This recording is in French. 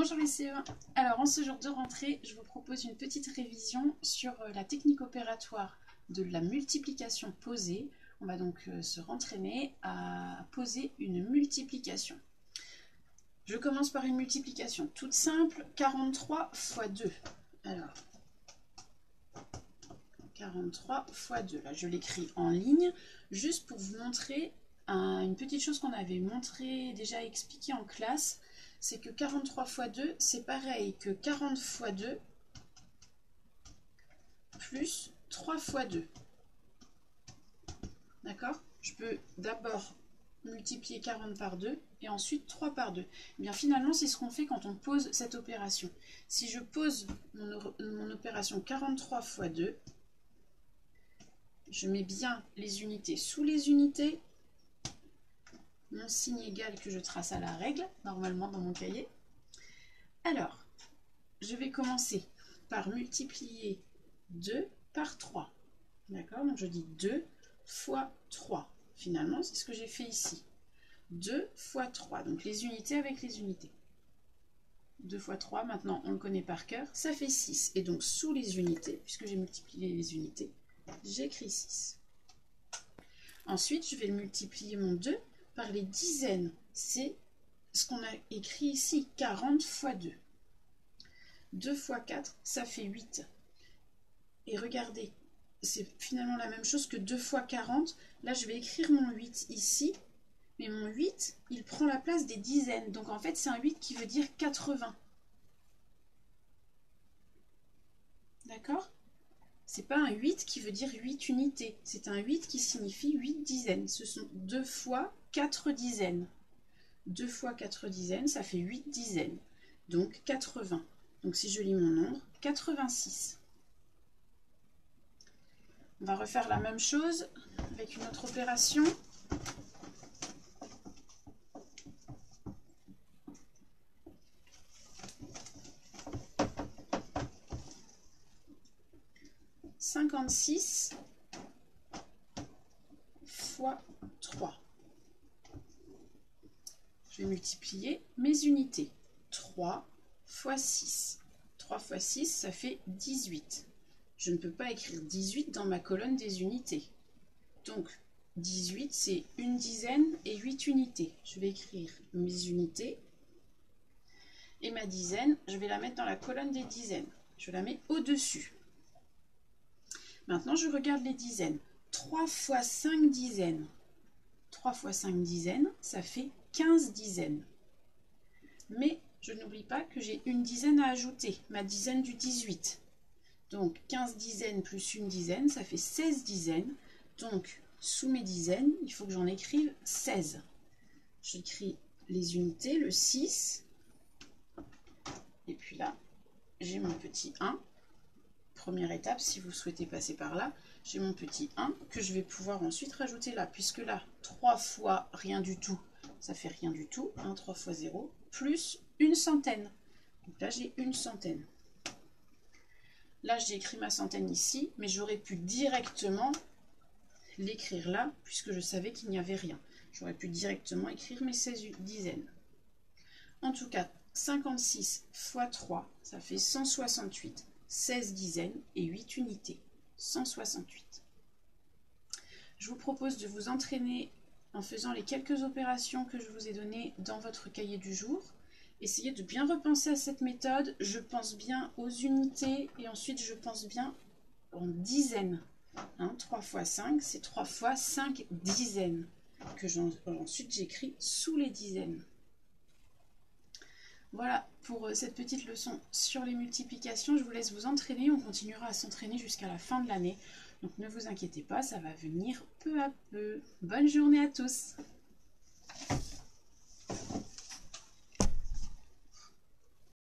Bonjour les CE1. Alors en ce jour de rentrée, je vous propose une petite révision sur la technique opératoire de la multiplication posée. On va donc se rentraîner à poser une multiplication. Je commence par une multiplication toute simple, 43 fois 2. Alors, 43 fois 2, là je l'écris en ligne, juste pour vous montrer une petite chose qu'on avait déjà expliqué en classe, c'est que 43 fois 2, c'est pareil que 40 fois 2 plus 3 fois 2. D'accord? Je peux d'abord multiplier 40 par 2 et ensuite 3 par 2. Eh bien, finalement, c'est ce qu'on fait quand on pose cette opération. Si je pose mon opération 43 fois 2, je mets bien les unités sous les unités, mon signe égal que je trace à la règle, normalement dans mon cahier. Alors, je vais commencer par multiplier 2 par 3. D'accord? Donc je dis 2 fois 3. Finalement, c'est ce que j'ai fait ici. 2 fois 3. Donc les unités avec les unités. 2 fois 3, maintenant on le connaît par cœur, ça fait 6. Et donc sous les unités, puisque j'ai multiplié les unités, j'écris 6. Ensuite, je vais multiplier mon 2 par les dizaines. C'est ce qu'on a écrit ici, 40 fois 2. 2 fois 4, ça fait 8. Et regardez, c'est finalement la même chose que 2 fois 40. Là, je vais écrire mon 8 ici, mais mon 8, il prend la place des dizaines. Donc en fait, c'est un 8 qui veut dire 80. D'accord? C'est pas un 8 qui veut dire 8 unités. C'est un 8 qui signifie 8 dizaines. Ce sont 2 fois 4 dizaines. 2 fois 4 dizaines, ça fait 8 dizaines. Donc 80. Donc si je lis mon nombre, 86. On va refaire la même chose avec une autre opération. « 56 fois 3. Je vais multiplier mes unités. 3 fois 6. 3 fois 6, ça fait 18. Je ne peux pas écrire 18 dans ma colonne des unités. Donc, 18, c'est une dizaine et 8 unités. Je vais écrire mes unités. Et ma dizaine, je vais la mettre dans la colonne des dizaines. Je la mets au-dessus. Maintenant, je regarde les dizaines. 3 fois 5 dizaines. 3 fois 5 dizaines, ça fait 15 dizaines. Mais je n'oublie pas que j'ai une dizaine à ajouter, ma dizaine du 18. Donc 15 dizaines plus une dizaine, ça fait 16 dizaines. Donc sous mes dizaines, il faut que j'en écrive 16. J'écris les unités, le 6. Et puis là, j'ai mon petit 1. Première étape, si vous souhaitez passer par là, j'ai mon petit 1 que je vais pouvoir ensuite rajouter là. Puisque là, 3 fois rien du tout, ça fait rien du tout. 1, 3 fois 0, plus une centaine. Donc là, j'ai une centaine. Là, j'ai écrit ma centaine ici, mais j'aurais pu directement l'écrire là, puisque je savais qu'il n'y avait rien. J'aurais pu directement écrire mes 16 dizaines. En tout cas, 56 fois 3, ça fait 168. 16 dizaines et 8 unités. 168. Je vous propose de vous entraîner en faisant les quelques opérations que je vous ai données dans votre cahier du jour. Essayez de bien repenser à cette méthode. Je pense bien aux unités et ensuite je pense bien en dizaines. 3 fois 5, c'est 3 fois 5 dizaines que ensuite j'écris sous les dizaines. Voilà pour cette petite leçon sur les multiplications. Je vous laisse vous entraîner. On continuera à s'entraîner jusqu'à la fin de l'année. Donc ne vous inquiétez pas, ça va venir peu à peu. Bonne journée à tous!